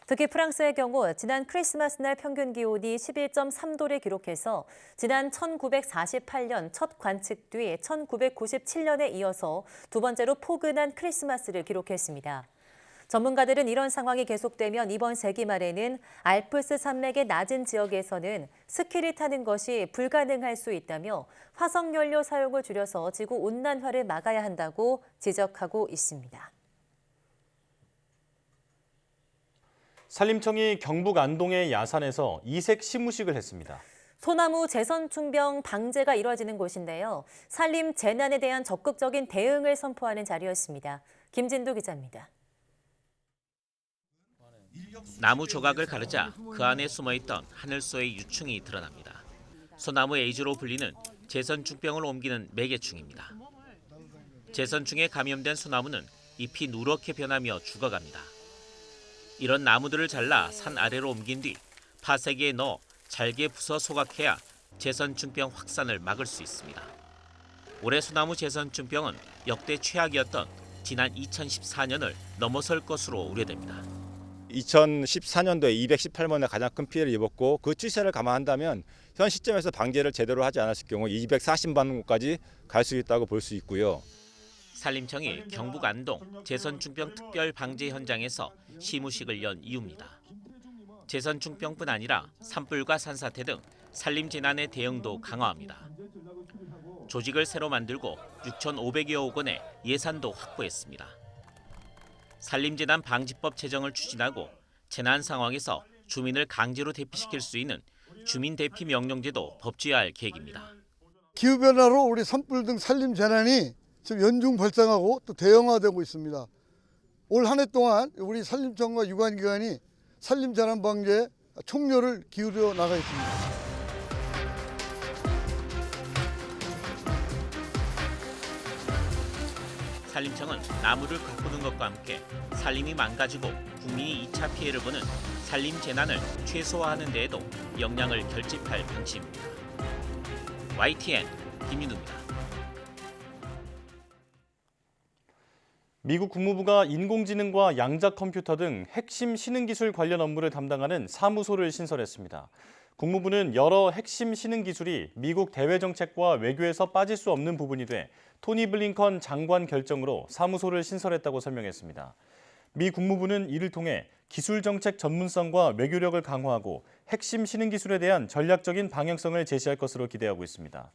특히 프랑스의 경우 지난 크리스마스 날 평균 기온이 11.3도를 기록해서 지난 1948년 첫 관측 뒤 1997년에 이어서 두 번째로 포근한 크리스마스를 기록했습니다. 전문가들은 이런 상황이 계속되면 이번 세기 말에는 알프스 산맥의 낮은 지역에서는 스키를 타는 것이 불가능할 수 있다며 화석연료 사용을 줄여서 지구 온난화를 막아야 한다고 지적하고 있습니다. 산림청이 경북 안동의 야산에서 이색 시무식을 했습니다. 소나무 재선충병 방제가 이뤄지는 곳인데요. 산림 재난에 대한 적극적인 대응을 선포하는 자리였습니다. 김진도 기자입니다. 나무 조각을 가르자 그 안에 숨어있던 하늘소의 유충이 드러납니다. 소나무 에이즈로 불리는 재선충병을 옮기는 매개충입니다. 재선충에 감염된 소나무는 잎이 누렇게 변하며 죽어갑니다. 이런 나무들을 잘라 산 아래로 옮긴 뒤 파쇄기에 넣어 잘게 부숴 소각해야 재선충병 확산을 막을 수 있습니다. 올해 소나무 재선충병은 역대 최악이었던 지난 2014년을 넘어설 것으로 우려됩니다. 2014년도에 218만원의 가장 큰 피해를 입었고 그 추세를 감안한다면 현 시점에서 방제를 제대로 하지 않았을 경우 240만 원까지 갈 수 있다고 볼 수 있고요. 산림청이 경북 안동 재선충병 특별 방제 현장에서 시무식을 연 이유입니다. 재선충병뿐 아니라 산불과 산사태 등 산림 재난의 대응도 강화합니다. 조직을 새로 만들고 6,500여억 원의 예산도 확보했습니다. 산림재난 방지법 제정을 추진하고 재난 상황에서 주민을 강제로 대피시킬 수 있는 주민 대피 명령제도 법제화할 계획입니다. 기후변화로 우리 산불 등 산림 재난이 지금 연중 발생하고 또 대형화되고 있습니다. 올 한 해 동안 우리 산림청과 유관기관이 산림 재난 방지에 총력을 기울여 나가겠습니다. 산림청은 나무를 가꾸는 것과 함께 산림이 망가지고 국민이 2차 피해를 보는 산림 재난을 최소화하는 데에도 역량을 결집할 방침입니다. YTN 김윤우입니다. 미국 국무부가 인공지능과 양자 컴퓨터 등 핵심 신흥기술 관련 업무를 담당하는 사무소를 신설했습니다. 국무부는 여러 핵심 신흥기술이 미국 대외정책과 외교에서 빠질 수 없는 부분이 돼 토니 블링컨 장관 결정으로 사무소를 신설했다고 설명했습니다. 미 국무부는 이를 통해 기술정책 전문성과 외교력을 강화하고 핵심 신흥기술에 대한 전략적인 방향성을 제시할 것으로 기대하고 있습니다.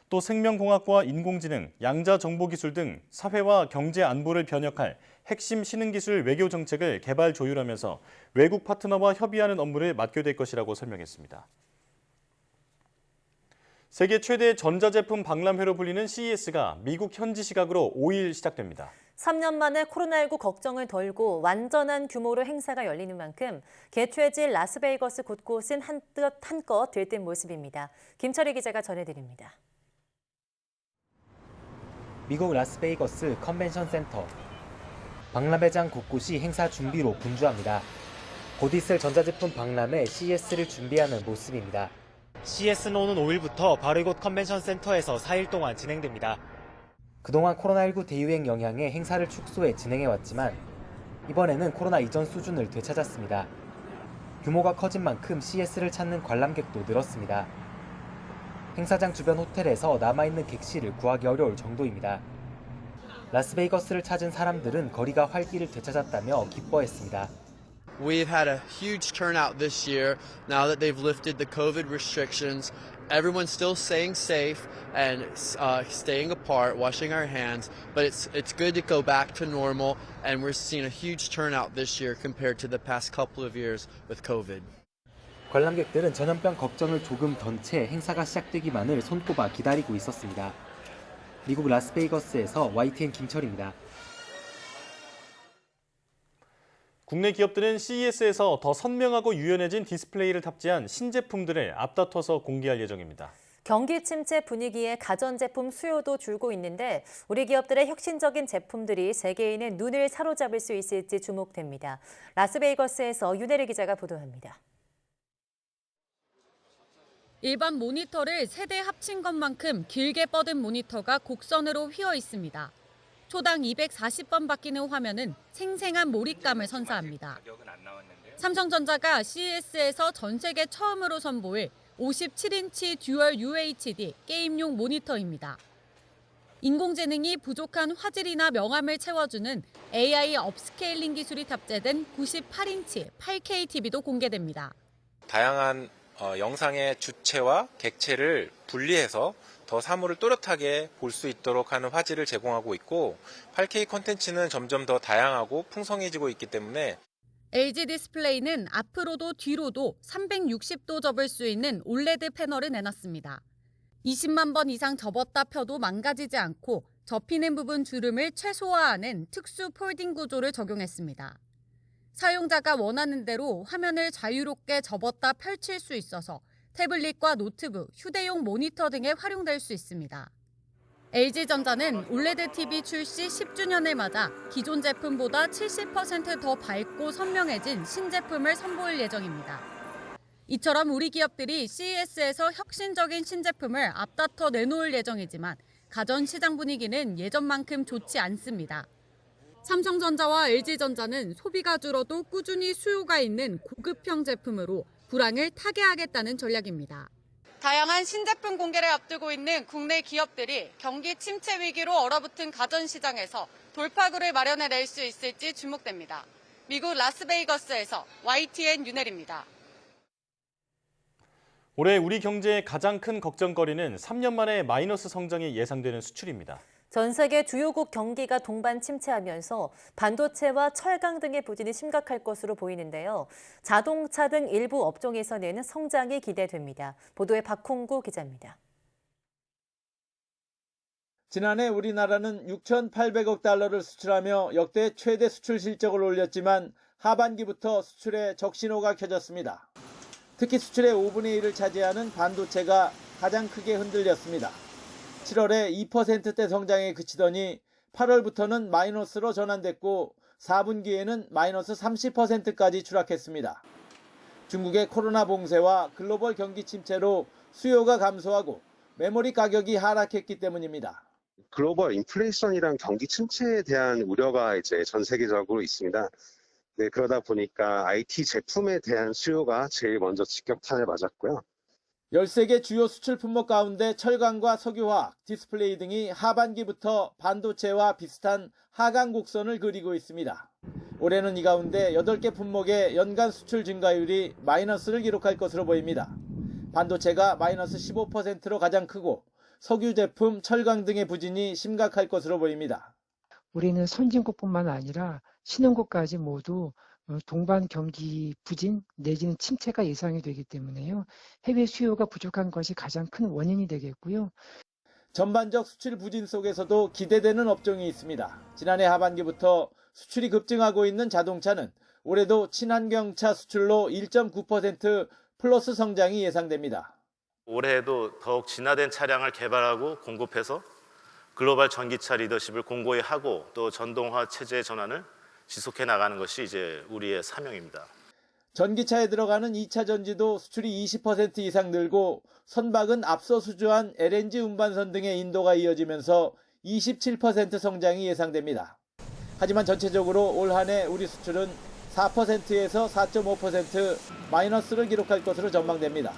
또 생명공학과 인공지능, 양자정보기술 등 사회와 경제 안보를 변혁할 핵심 신흥기술 외교 정책을 개발 조율하면서 외국 파트너와 협의하는 업무를 맡게 될 것이라고 설명했습니다. 세계 최대 전자제품 박람회로 불리는 CES가 미국 현지 시각으로 5일 시작됩니다. 3년 만에 코로나19 걱정을 덜고 완전한 규모로 행사가 열리는 만큼 개최지 라스베이거스 곳곳은 한껏 들뜬 모습입니다. 김철희 기자가 전해드립니다. 미국 라스베이거스 컨벤션 센터. 박람회장 곳곳이 행사 준비로 분주합니다. 곧 있을 전자제품 박람회 CES를 준비하는 모습입니다. CES는 오는 5일부터 바로 이곳 컨벤션 센터에서 4일 동안 진행됩니다. 그동안 코로나19 대유행 영향에 행사를 축소해 진행해왔지만 이번에는 코로나 이전 수준을 되찾았습니다. 규모가 커진 만큼 CES를 찾는 관람객도 늘었습니다. 행사장 주변 호텔에서 남아있는 객실을 구하기 어려울 정도입니다. 라스베이거스를 찾은 사람들은 거리가 활기를 되찾았다며 기뻐했습니다. We've had a huge turnout this year. Now that they've lifted the COVID restrictions, everyone's still staying safe and staying apart, washing our hands. But it's good to go back to normal, and we're seeing a huge turnout this year compared to the past couple of years with COVID. 관람객들은 전염병 걱정을 조금 던 채 행사가 시작되기만을 손꼽아 기다리고 있었습니다. 미국 라스베이거스에서 YTN 김철입니다. 국내 기업들은 CES에서 더 선명하고 유연해진 디스플레이를 탑재한 신제품들을 앞다퉈서 공개할 예정입니다. 경기 침체 분위기에 가전제품 수요도 줄고 있는데 우리 기업들의 혁신적인 제품들이 세계인의 눈을 사로잡을 수 있을지 주목됩니다. 라스베이거스에서 윤혜리 기자가 보도합니다. 일반 모니터를 세대 합친 것만큼 길게 뻗은 모니터가 곡선으로 휘어 있습니다. 초당 240번 바뀌는 화면은 생생한 몰입감을 선사합니다. 삼성전자가 CES에서 전 세계 처음으로 선보일 57인치 듀얼 UHD 게임용 모니터입니다. 인공지능이 부족한 화질이나 명암을 채워주는 AI 업스케일링 기술이 탑재된 98인치 8K TV도 공개됩니다. 다양한 영상의 주체와 객체를 분리해서 더 사물을 또렷하게 볼 수 있도록 하는 화질을 제공하고 있고 8K 콘텐츠는 점점 더 다양하고 풍성해지고 있기 때문에 LG 디스플레이는 앞으로도 뒤로도 360도 접을 수 있는 올레드 패널을 내놨습니다. 20만 번 이상 접었다 펴도 망가지지 않고 접히는 부분 주름을 최소화하는 특수 폴딩 구조를 적용했습니다. 사용자가 원하는 대로 화면을 자유롭게 접었다 펼칠 수 있어서 태블릿과 노트북, 휴대용 모니터 등에 활용될 수 있습니다. LG전자는 올레드 TV 출시 10주년을 맞아 기존 제품보다 70% 더 밝고 선명해진 신제품을 선보일 예정입니다. 이처럼 우리 기업들이 CES에서 혁신적인 신제품을 앞다퉈 내놓을 예정이지만 가전 시장 분위기는 예전만큼 좋지 않습니다. 삼성전자와 LG전자는 소비가 줄어도 꾸준히 수요가 있는 고급형 제품으로 불황을 타개하겠다는 전략입니다. 다양한 신제품 공개를 앞두고 있는 국내 기업들이 경기 침체 위기로 얼어붙은 가전시장에서 돌파구를 마련해낼 수 있을지 주목됩니다. 미국 라스베이거스에서 YTN 윤혜리입니다. 올해 우리 경제의 가장 큰 걱정거리는 3년 만에 마이너스 성장이 예상되는 수출입니다. 전 세계 주요국 경기가 동반 침체하면서 반도체와 철강 등의 부진이 심각할 것으로 보이는데요. 자동차 등 일부 업종에서는 성장이 기대됩니다. 보도에 박홍구 기자입니다. 지난해 우리나라는 6,800억 달러를 수출하며 역대 최대 수출 실적을 올렸지만 하반기부터 수출에 적신호가 켜졌습니다. 특히 수출의 5분의 1을 차지하는 반도체가 가장 크게 흔들렸습니다. 7월에 2%대 성장에 그치더니 8월부터는 마이너스로 전환됐고 4분기에는 마이너스 30%까지 추락했습니다. 중국의 코로나 봉쇄와 글로벌 경기 침체로 수요가 감소하고 메모리 가격이 하락했기 때문입니다. 글로벌 인플레이션이랑 경기 침체에 대한 우려가 이제 전 세계적으로 있습니다. 네, 그러다 보니까 IT 제품에 대한 수요가 제일 먼저 직격탄을 맞았고요. 13개 주요 수출 품목 가운데 철강과 석유화학, 디스플레이 등이 하반기부터 반도체와 비슷한 하강 곡선을 그리고 있습니다. 올해는 이 가운데 8개 품목의 연간 수출 증가율이 마이너스를 기록할 것으로 보입니다. 반도체가 마이너스 15%로 가장 크고 석유 제품, 철강 등의 부진이 심각할 것으로 보입니다. 우리는 선진국뿐만 아니라 신흥국까지 모두 동반 경기 부진 내지는 침체가 예상이 되기 때문에요. 해외 수요가 부족한 것이 가장 큰 원인이 되겠고요. 전반적 수출 부진 속에서도 기대되는 업종이 있습니다. 지난해 하반기부터 수출이 급증하고 있는 자동차는 올해도 친환경차 수출로 1.9% 플러스 성장이 예상됩니다. 올해에도 더욱 진화된 차량을 개발하고 공급해서 글로벌 전기차 리더십을 공고히 하고 또 전동화 체제의 전환을 지속해 나가는 것이 이제 우리의 사명입니다. 전기차에 들어가는 2차 전지도 수출이 20% 이상 늘고 선박은 앞서 수주한 LNG 운반선 등의 인도가 이어지면서 27% 성장이 예상됩니다. 하지만 전체적으로 올 한 해 우리 수출은 4%에서 4.5% 마이너스를 기록할 것으로 전망됩니다.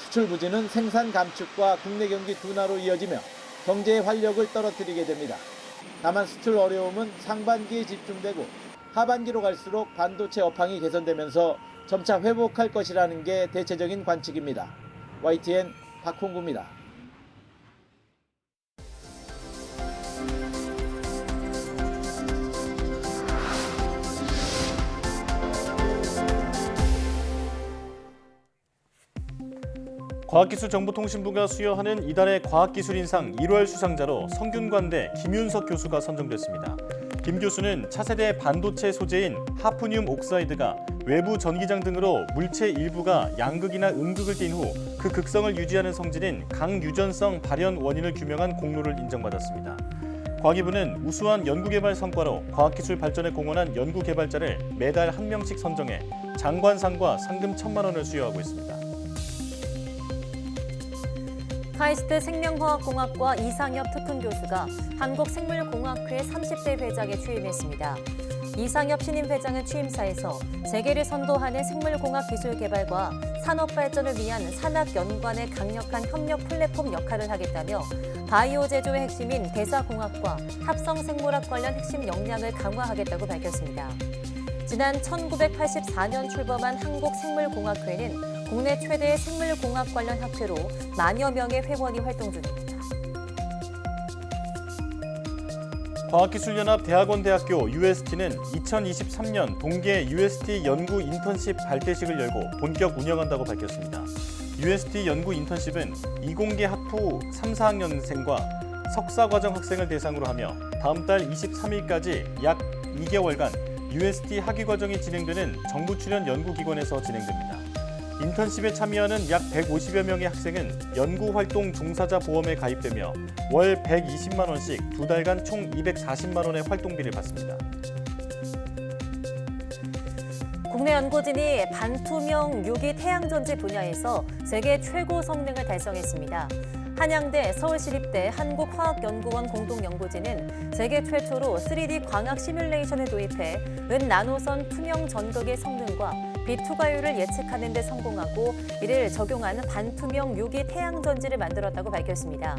수출 부진은 생산 감축과 국내 경기 둔화로 이어지며 경제의 활력을 떨어뜨리게 됩니다. 다만 수출 어려움은 상반기에 집중되고 하반기로 갈수록 반도체 업황이 개선되면서 점차 회복할 것이라는 게 대체적인 관측입니다. YTN 박홍구입니다. 과학기술정보통신부가 수여하는 이달의 과학기술인상 1월 수상자로 성균관대 김윤석 교수가 선정됐습니다. 김 교수는 차세대 반도체 소재인 하프늄 옥사이드가 외부 전기장 등으로 물체 일부가 양극이나 음극을 띤 후 그 극성을 유지하는 성질인 강유전성 발현 원인을 규명한 공로를 인정받았습니다. 과기부는 우수한 연구개발 성과로 과학기술 발전에 공헌한 연구개발자를 매달 1명씩 선정해 장관상과 상금 1,000만 원을 수여하고 있습니다. 카이스트 생명화학공학과 이상엽 특훈교수가 한국생물공학회 30대 회장에 취임했습니다. 이상엽 신임 회장은 취임사에서 세계를 선도하는 생물공학 기술 개발과 산업 발전을 위한 산학연구관의 강력한 협력 플랫폼 역할을 하겠다며 바이오 제조의 핵심인 대사공학과 합성생물학 관련 핵심 역량을 강화하겠다고 밝혔습니다. 지난 1984년 출범한 한국생물공학회는 국내 최대의 생물공학 관련 학회로 만여 명의 회원이 활동 중입니다. 과학기술연합 대학원대학교 UST는 2023년 동계 UST 연구 인턴십 발대식을 열고 본격 운영한다고 밝혔습니다. UST 연구 인턴십은 이공계 학부 3, 4학년생과 석사과정 학생을 대상으로 하며 다음 달 23일까지 약 2개월간 UST 학위과정이 진행되는 정부 출연 연구기관에서 진행됩니다. 인턴십에 참여하는 약 150여 명의 학생은 연구활동 종사자 보험에 가입되며 월 120만 원씩 2달간 총 240만 원의 활동비를 받습니다. 국내 연구진이 반투명 유기 태양전지 분야에서 세계 최고 성능을 달성했습니다. 한양대, 서울시립대, 한국화학연구원 공동연구진은 세계 최초로 3D 광학 시뮬레이션을 도입해 은나노선 투명 전극의 성능과 빛 투과율을 예측하는 데 성공하고 이를 적용한 반투명 유기 태양전지를 만들었다고 밝혔습니다.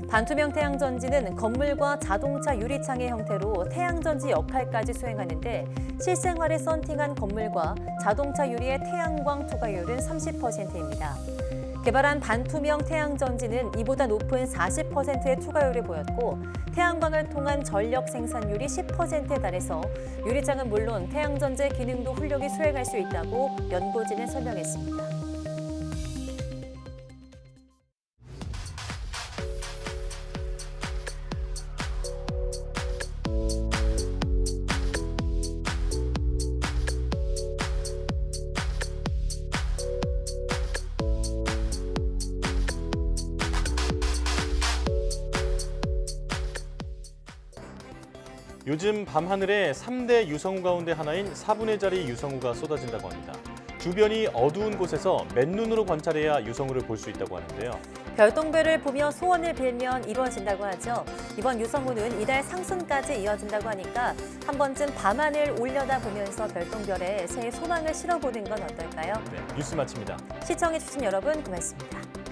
반투명 태양전지는 건물과 자동차 유리창의 형태로 태양전지 역할까지 수행하는데 실생활에 썬팅한 건물과 자동차 유리의 태양광 투과율은 30%입니다. 개발한 반투명 태양전지는 이보다 높은 40%의 투과율을 보였고 태양광을 통한 전력 생산율이 10%에 달해서 유리창은 물론 태양전지의 기능도 훌륭히 수행할 수 있다고 연구진은 설명했습니다. 요즘 밤하늘에 3대 유성우 가운데 하나인 4분의 자리 유성우가 쏟아진다고 합니다. 주변이 어두운 곳에서 맨눈으로 관찰해야 유성우를 볼 수 있다고 하는데요. 별똥별을 보며 소원을 빌면 이루어진다고 하죠. 이번 유성우는 이달 상순까지 이어진다고 하니까 한 번쯤 밤하늘 올려다보면서 별똥별에 새해 소망을 실어보는 건 어떨까요? 네, 뉴스 마칩니다. 시청해주신 여러분 고맙습니다.